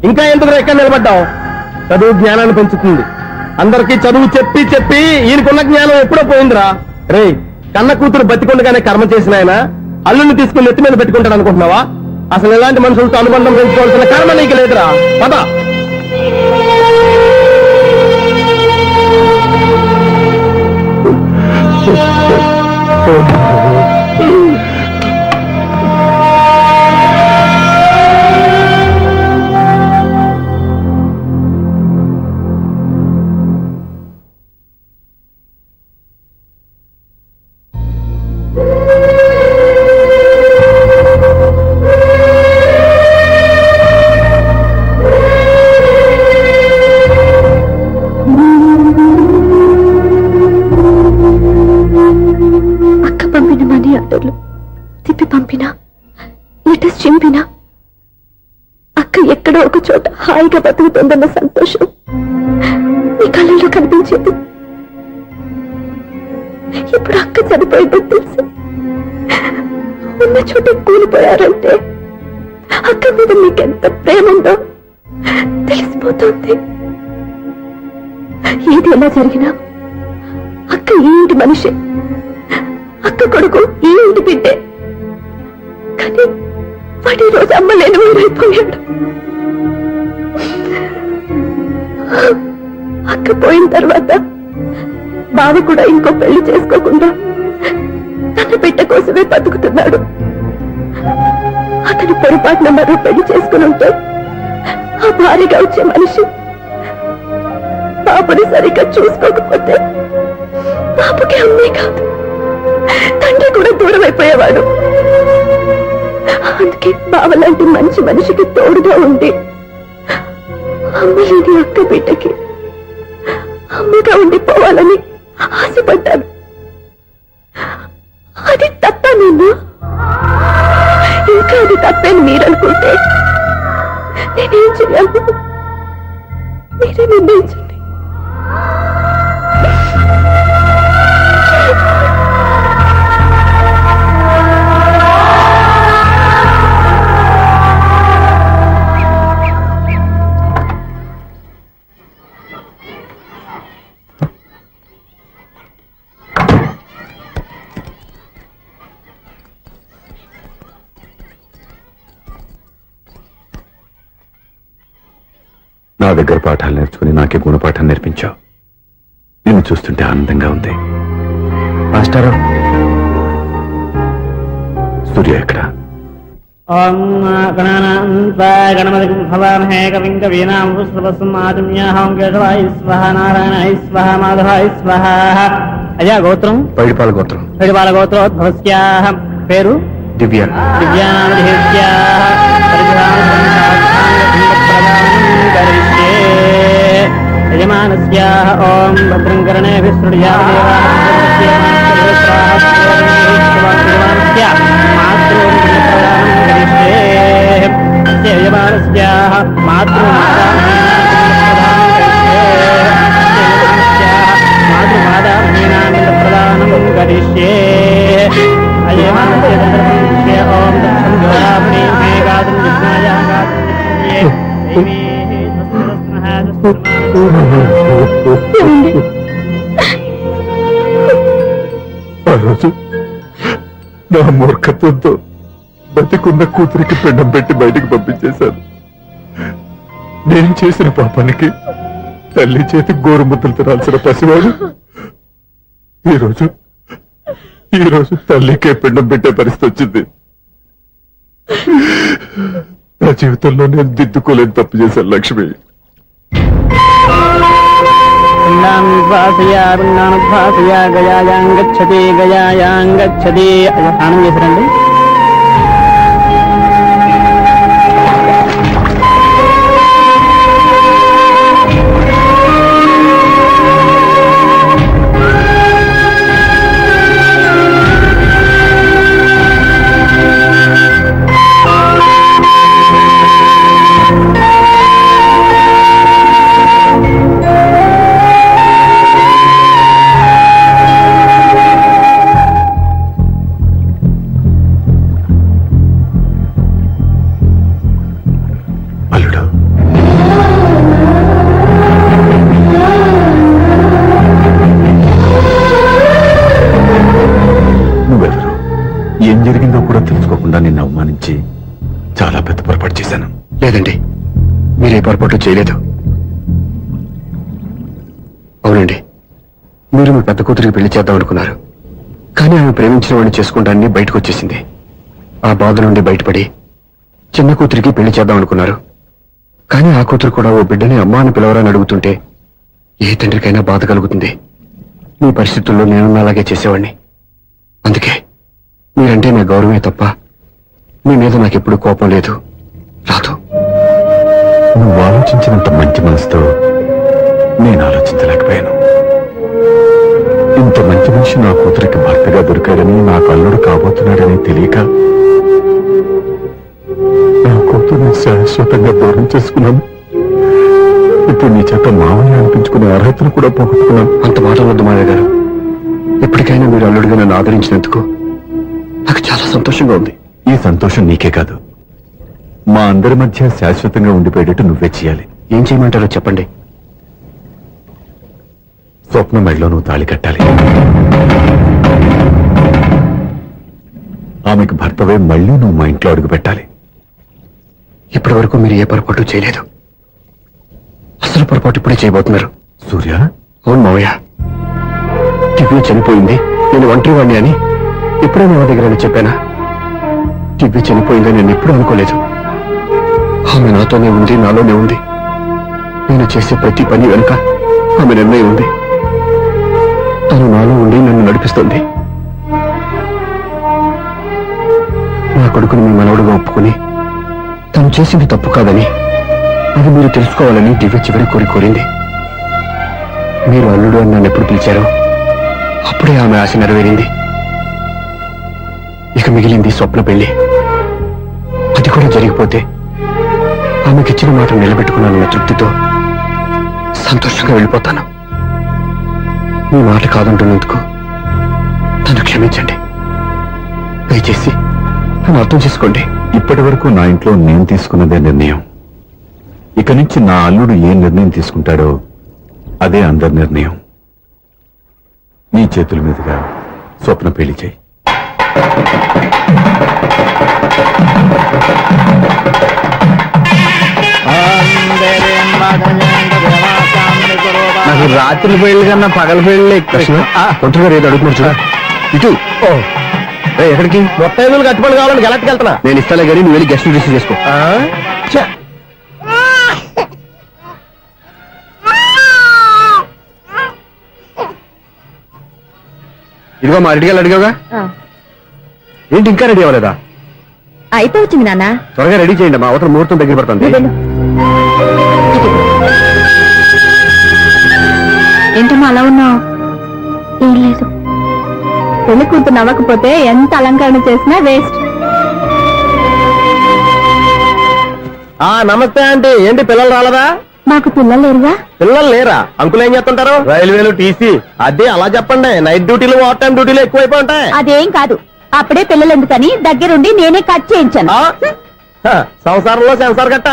ఇంకా ఎందుకు ఎక్కడ నిలబడ్డాం? చదువు జ్ఞానాన్ని పెంచుతుంది. అందరికీ చదువు చెప్పి చెప్పి ఈయనకున్న జ్ఞానం ఎప్పుడో పోయిందిరా. రే, కన్న కూతురు బతికొండగానే కర్మ చేసిన ఆయన అల్లుని తీసుకుని నెత్తి మీద పెట్టుకుంటాడు అనుకుంటున్నావా? అసలు ఎలాంటి మనుషులతో అనుబంధం పెంచుకోవాల్సిన కర్మ నీకు లేదురా. పద. తిప్పి పంపినా, లెటర్స్ చింపినా అక్క ఎక్కడో ఒక చోట హాయిగా బతుకుతుందన్న సంతోషం నీ కళ్ళల్లో కనిపించేది. ఇప్పుడు అక్క చనిపోయిందో తెలిసి ఉన్న చోట కూలిపోయారంటే అక్క మీద నీకెంత ప్రేమ ఉందో తెలిసిపోతుంది. ఏది ఎలా జరిగినా అక్క ఈ ఇంటి మనిషి, అక్క కొడుకు ఈ ఇంటి బిడ్డే. కానీ వాడి రోజు అమ్మ లేని ఊరైపోయాడు. అక్క పోయిన తర్వాత బావ కూడా ఇంకో పెళ్లి చేసుకోకుండా తన బిడ్డ కోసమే బతుకుతున్నాడు. అతను పొరపాటున మరో పెళ్లి చేసుకుని ఉంటే ఆ భారీగా వచ్చే మనిషి బాబుని సరిగ్గా చూసుకోకపోతే బాబుకి అమ్మే కాదు తండ్రి కూడా దూరం అయిపోయేవాడు. అందుకే బావలాంటి మంచి మనిషికి తోడుగా ఉండి అమ్మలేని అక్క బిడ్డకి అమ్మగా ఉండిపోవాలని ఆశపడ్డాను. అది తప్ప నేను ఇంకా అది తప్పని మీరనుకుంటే నేనేం చేయాలి? మీరే నిర్ణయించండి. నా దగ్గర పాఠాలు నేర్చుకుని నాకే గుణపాఠం నేర్పించావు. నిన్ను చూస్తుంటే ఆనందంగా ఉంది. మాస్టారు, సూర్య ఎక్కడ? ఓం గణపతి భవామహే కవిం కవీనాం పుష్పవస్మాజమ్యాహం కేశవాయ స్వహ నారాయణాయ స్వహ మాధవాయ స్వహ. అయ్యా గోత్రం పైడిపాల గోత్రం. పైడిపాల గోత్రోద్భవస్యాః. పేరు దివ్య. దివ్యానామధేస్యాః. యజమానస్యాః ఓం భద్రం కర్ణేభిః యజమానస్యాః మాతృమాదామహీనానందప్రదానం కరిష్యే. ఓం దక్షం జ్యోరాపుణీ మే గాతుం జిజ్ఞాయా గాతుం ఆ రోజు నా మూర్ఖత్వంతో బతికున్న కూతురికి పిండం పెట్టి బయటికి పంపించేశాను. నేను చేసిన పాపానికి తల్లి చేతి గోరుముద్దలు తినాల్సిన పసివాడు ఈ రోజు తల్లికే పిండం పెట్టే పరిస్థితి వచ్చింది. నా జీవితంలో నేను దిద్దుకోలేని తప్పు చేశాను లక్ష్మి. గయాయాంగచ్చతి గయాయాంగచ్చతి. స్నానం చేశారండి. అల్లుడు, నువ్వెవరు? ఏం జరిగిందో కూడా తెలుసుకోకుండా నిన్ను అవమానించి చాలా పెద్ద పొరపాటు చేశాను. లేదండి, మీరే పొరపాటు చేయలేదు. అవునండి, మీరు మీ పెద్ద కూతురికి పెళ్లి చేద్దాం అనుకున్నారు. కానీ ఆమె ప్రేమించిన వాడిని చేసుకుంటానని బయటకు వచ్చేసింది. ఆ బాధ నుండి బయటపడి చిన్న కూతురికి పెళ్లి చేద్దాం అనుకున్నారు. కానీ ఆ కూతురు కూడా ఓ బిడ్డని అమ్మా అని పిలవరని అడుగుతుంటే ఏ తండ్రికైనా బాధ కలుగుతుంది. మీ పరిస్థితుల్లో నేను అలాగే చేసేవాడిని. అందుకే మీరంటే నా గౌరవమే తప్ప మీ మీద నాకెప్పుడు కోపం లేదు, రాదు. నువ్వు ఆలోచించినంత మంచి మనసుతో నేను ఆలోచించలేకపోయాను. ఇంత మంచి మనిషి నా కూతురికి భర్తగా దొరికాడని, నాకు అల్లుడు కాబోతున్నాడని తెలియక నా కూతుర్ని శాశ్వతంగా దూరం చేసుకున్నాను. ఇప్పుడు నీ చేత మామయ్య అనిపించుకునే అర్హతను కూడా పోగొట్టుకున్నాను. అంత మాట వద్దు మావయ్య గారు. ఎప్పటికైనా మీరు అల్లుడిగా నన్ను ఆదరించినందుకు నాకు చాలా సంతోషంగా ఉంది. ఈ సంతోషం నీకే కాదు, మా అందరి మధ్య శాశ్వతంగా ఉండిపోయేటట్టు నువ్వే చేయాలి. ఏం చేయమంటారో చెప్పండి. స్వప్న మెడలో నువ్వు తాళి కట్టాలి. ఆమెకు భర్తవే మళ్ళీ నువ్వు మా ఇంట్లో అడుగు పెట్టాలి. ఇప్పటి వరకు మీరు ఏ పొరపాటు చేయలేదు. అసలు పొరపాటు ఇప్పుడే చేయబోతున్నారు. సూర్య, అవును మావయ్య, దివ్య చనిపోయింది, నేను ఒంటరివాణ్ణి అని ఎప్పుడూ మా దగ్గర చెప్పానా? దివ్య చనిపోయిందని నేను ఎప్పుడూ అనుకోలేదు. ఆమె నాతోనే ఉంది, నాలోనే ఉంది. నేను చేసే ప్రతి పని వెనుక ఆమె నిర్ణయం ఉంది. తను నాలో ఉండి నన్ను నడిపిస్తుంది. నా కొడుకుని మీ మనవడుగా ఒప్పుకుని తను చేసింది తప్పు కాదని, అది మీరు తెలుసుకోవాలని దివ్య చివరి కోరింది. మీరు అల్లుడు అని నన్ను ఎప్పుడు పిలిచారో అప్పుడే ఆమె ఆశ నెరవేరింది. ఇక మిగిలింది స్వప్న పెళ్లి. అది కూడా జరిగిపోతే ఆమెకిచ్చిన మాట నిలబెట్టుకున్నానన్న తృప్తితో సంతోషంగా వెళ్ళిపోతాను. మీ మాట కాదంటున్నందుకు నన్ను క్షమించండి. దయచేసి నన్ను అర్థం చేసుకోండి. ఇప్పటి వరకు నా ఇంట్లో నేను తీసుకున్నదే నిర్ణయం. ఇక నుంచి నా అల్లుడు ఏ నిర్ణయం తీసుకుంటాడో అదే అందరి నిర్ణయం. నీ చేతుల మీదుగా స్వప్న పెళ్లి చేయి. నాకు రాత్రి పెళ్లి కన్నా పగల పెళ్లి ఒంటరిగా ఏదో అడుగుతున్నారు చూడ. ఇటు ఎక్కడికి? మొత్తం ఎదురు కట్టుబడి కావాలని గెలట్టుకు వెళ్తున్నా. నేను ఇస్తాలే కానీ నువ్వు వెళ్ళి గెస్ట్ రిసీవ్ చేసుకో. ఛ, ఇదిగో మా రెడీగా అడిగావుగా, ఏంటి ఇంకా రెడీ అవ్వలేదా? అయిపోవచ్చింది నాన్న. త్వరగా రెడీ చేయండి, మా అవతల ముహూర్తం దగ్గర పడుతుంది. ఏంటమ్మా అలా ఉన్నావు? ఏం లేదు, పెళ్లి కూతురు నవ్వకపోతే ఎంత అలంకరణ చేసినా వేస్ట్. నమస్తే ఆంటీ. ఏంటి పిల్లలు రాలదా? మాకు పిల్లలు లేరుగా. పిల్లలు లేరా? అంకులు ఏం చేస్తుంటారు? రైల్వేలు, టీసీ. అదే అలా చెప్పండి. నైట్ డ్యూటీలు, ఓవర్ టైం డ్యూటీలు ఎక్కువైపోయి ఉంటాయి. అదేం కాదు, అప్పుడే పిల్లలు ఎందుకని దగ్గరుండి నేనే కట్ చేయించాను. సంసారంలో సెన్సార్ గట్ట.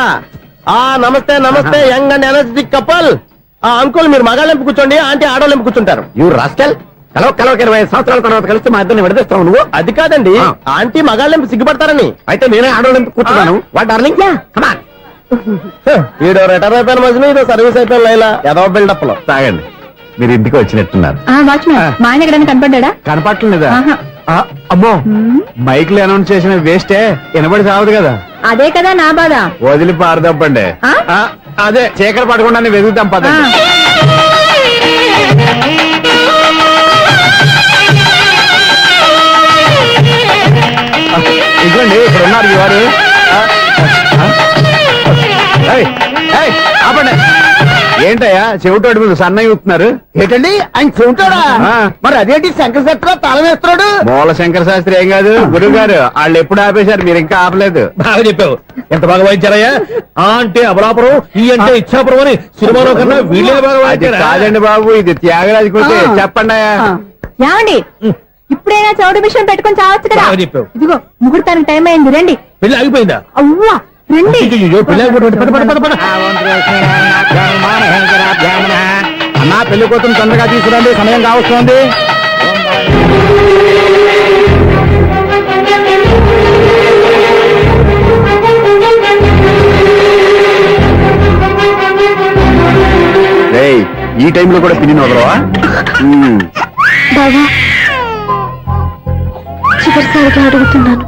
నమస్తే నమస్తే, young and energetic couple. Uncle మీరు మగాళ్ళెంపు కూర్చోండి, ఆంటీ ఆడోళ్ళెంపు కూర్చుంటారు. యూ రాస్కల్, కలవ 20 సంవత్సరాల తర్వాత కలిస్తే మా ఇద్దరిని విడదీస్తావు నువ్వు. అది కాదండి, ఆంటీ మగాళ్ళెంపు సిగ్గుపడతారని. అయితే నేనే ఆడవాళ్ళని కూర్చున్నాను. What darling, come on. వీడో రిటైర్ అయిపోయిన మధ్యన ఇదో సర్వీస్ అయిపోయిన లైలా ఏదో బిల్డప్ లో. తాగండి, మీరు ఇంటికి వచ్చినట్టున్నారు. వాచ్మెన్ మా ఆయన ఎక్కడైనా కనపడ్డా? కనపట్లేదా? అమ్మో, మైక్ లో అనౌన్స్ చేసిన వేస్టే, వినబడి సావదు కదా. అదే కదా నా బాధ. వదిలి పారదప్పండి. అదే చీకటి పడకుండా వెతుకుతాం పదండి. ఇదిగోండి, ఇక్కడ ఉన్నారు ఈ వారు. ఏయ్, ఏయ్, ఆపండి. ఏంటయ్యా చెవిటోడి మీద సన్నయ్య ఊపుతున్నారు? ఏంటండి ఆయన చెబుతాడా? మరి అదేంటి శంకర్ శెట్టిలో తాళం వేస్తున్నాడు? మూల శంకర శాస్త్రి ఏం కాదు, గురువు గారు. వాళ్ళు ఎప్పుడు ఆపేశారు, మీరు ఇంకా ఆపలేదు. బాగా చెప్పావు. ఎంత బాగా వాయించారయ్యా. ఆ అంటే అబలాపురం, ఈ అంటే ఇచ్చాపురం అని సినిమాలో కన్నా వీళ్ళే బాగా అది వాయించారా? కాదండి బాబు, ఇది త్యాగరాజు కృతి. చెప్పండి అయ్యా. ఏమండి, ఇప్పుడైనా చౌడు విషయం పెట్టుకొని చావచ్చు కదా. బాగా చెప్పావు. ఇదిగో ముహూర్తానికి టైం అయింది, రండి. పెళ్లి ఆగిపోయిందా? అవ్వా రండి. అయ్యయ్యో, పెళ్లి ఆగిపోతుంది. పద, పద, పద, పద. అన్నా పెళ్లి కోసం తొందరగా తీసుకురండి, సమయం కావస్తోంది. ఈ టైంలో కూడా పిన్ని వదలవా? బావా, చివరిసారిగా అడుగుతున్నాను,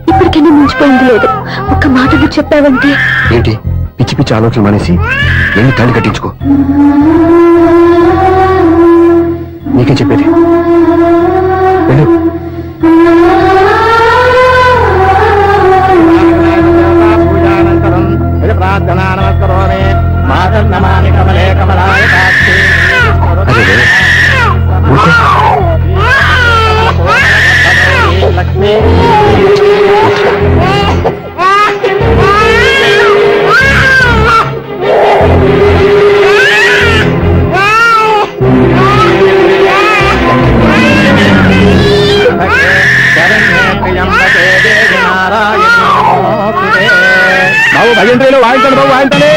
ఇప్పటికైనా మించిపోయింది లేదు. ఒక్క మాట నువ్వు చెప్పావంటే. ఏంటి పిచ్చి పిచ్చి ఆలోచన మానేసి వెళ్ళి తాళి కట్టించుకో. నీకే చెప్పేది, వెళ్ళు. ప్రార్థనా నమస్కరోమి మాతర్నమామి కమలే కమలాయ కాక్షి. అదే ఊరుకో. లక్ష్మీ బాబు భజంత్రీలు వాయించండి, బాబు వాయించండి.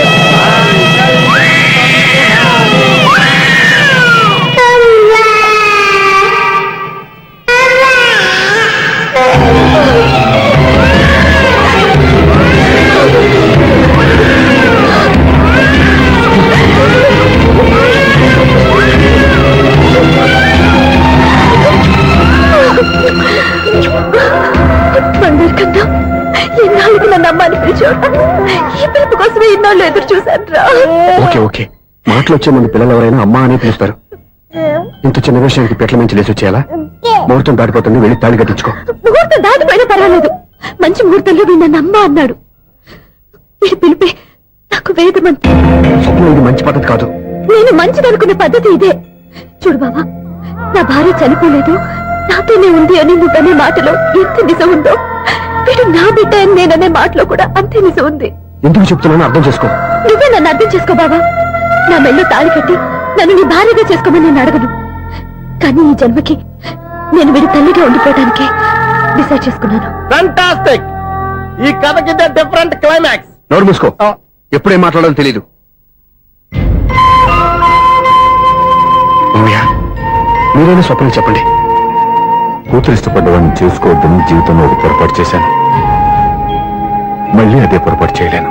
ఇన్నాళ్ళకి నన్ను అమ్మాని పిలిచాడు. ఈ పిలుపు కోసమే ఇన్నాళ్ళు ఎదురు చూశాను రా. ఓకే ఓకే, మాటలు వచ్చే ముందు పిల్లలు ఎవరైనా అమ్మా అని పిలుస్తారు. ఇంత చిన్న విషయానికి పెట్ల నుంచి లేచి వచ్చేయాలా? ముహూర్తం దాటిపోతుంది, వెళ్ళి తాళి కట్టించుకో. ముహూర్తం దాటిపోయినా పర్వాలేదు, మంచి ముహూర్తంలో వీడు నన్ను అమ్మ అన్నాడు. వీడి పిలిపే నాకు వేదమంతి. స్వప్నం, ఇది మంచి పద్ధతి కాదు. నేను మంచిదనుకునే పద్ధతి ఇదే. చూడు బాబా, నా భార్య చనిపోలేదు, నాతోనే ఉంది అని నువ్వనే మాటలో ఎంత నిజం ఉందో, వీడు నా బిడ్డ అని నేననే మాటలో కూడా అంతే నిజం ఉంది. ఎందుకు చెప్తున్నానో అర్థం చేసుకో. నువ్వే నన్ను అర్థం చేసుకో బాబా. నా మెల్లో తాళి కట్టి నన్ను నీ భార్యగా చేసుకోమని నేను అడగను. కానీ ఈ జన్మకి నేను వీడి తల్లిగా ఉండిపోవటానికే డిసైడ్ చేసుకున్నాను. ఫంటాస్టిక్. ఈ కథకి డిఫరెంట్ క్లైమాక్స్. నోరు మూసుకో, ఎప్పుడేం మాట్లాడాలో తెలీదు. మీరైనా స్వప్నం చెప్పండి. కూతురు ఇష్టపడ్డవాడిని చేసుకోవద్దని జీవితంలో ఒక పొరపాటు చేశాను. మళ్ళీ అదే పొరపాటు చేయలేను.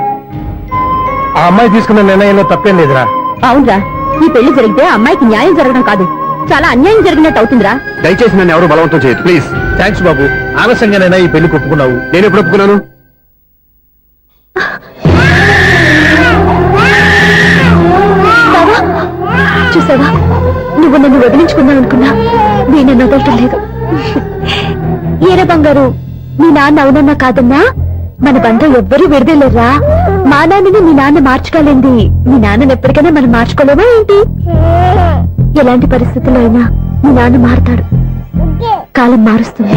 ఆ అమ్మాయి తీసుకున్న నిర్ణయంలో తప్పేం లేదురా. అవునరా, ఈ పెళ్లి జరిగితే అమ్మాయికి న్యాయం జరగడం కాదు, చాలా అన్యాయం జరిగినట్టు అవుతుందిరా. దయచేసి నన్ను ఎవరు బలవంతం చేయదు ప్లీజ్. థ్యాంక్స్ బాబు, ఆలస్యంగానైనా ఈ పెళ్లి ఒప్పుకున్నావు. నేను ఎప్పుడు ఒప్పుకున్నాను? బావా, చూసావా, నువ్వు నన్ను వదిలించుకుందాం అనుకున్నా నేను వదలటం లేదు. ఏరా బంగారు, మీ నాన్న అవునన్నా కాదన్నా మన బంధం ఎవ్వరూ విడదలేరా. మా నాన్నని మీ నాన్న మార్చుకోలేంది మీ నాన్నని ఎప్పటికైనా మనం మార్చుకోలేమా ఏంటి? ఎలాంటి పరిస్థితుల్లో అయినా మీ నాన్న మారుతాడు, కాలం మారుస్తుంది.